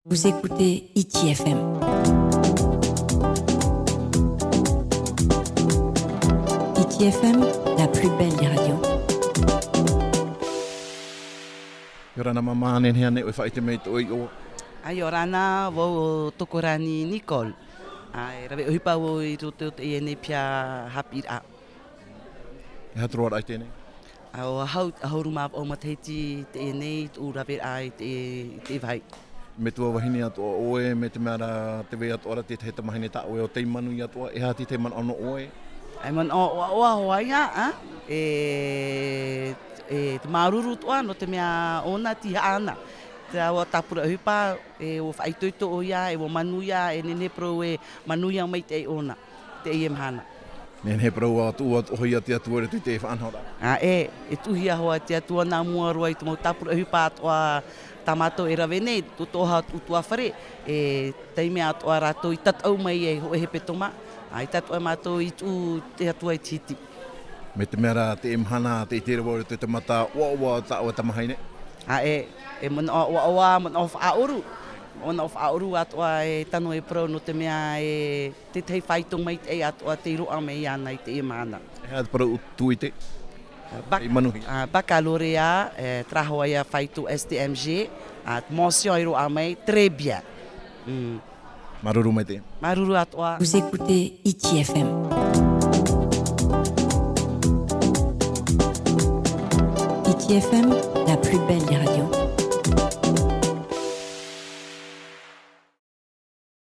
Vous écoutez Hiti FM. Hiti FM, la plus belle des radios. Yorana mamanen hea o whaite mei te oi o. Yorana wo TOKORAGI Nicole. Rave ohipa wo I roatu te ne pia haapiira'a. E hatro ai tēnei. O hauru ma o Hiti te nei tu rave ai te vai. Metua vahine atoa oe, me te mea te wei atoa te te mahine ta oe o te Manuia atoa, e hati te man ono oe. Ai man o hawaia, te maruru toa no te mea ona ti ana. Te awa tapura ohipa, o whaitoito o ia, o Manuia, nene pro Manuia maitai ona, te hana. Nene parau atua ohia te atua re tùite e whanhora. E tuhia hoa te atua nā mua rua I te mau tapura ohipa atoa tamato e rave nei, toha utua whare, teime atoa rātou I tatau mai e ho e he petoma, I tatua mātou I tū te atua I Hiti. Me te mea te imhana, te tere wau te mata oa ta o tamahine. E mana oa, mana o whaaoru. Ona o whaaoru atoa e tano e pro no te mea te tei whaitong mai te atoa te roa mei ana I te imana. E hea te parau tùite. E manuhi. Baccalauréat, trahoa ia whaitu STMG, mention I roa mai, très bien. Maruru mai te. Maruru atoa. Vous écoutez Hiti FM. Hiti FM, la plus belle des radios.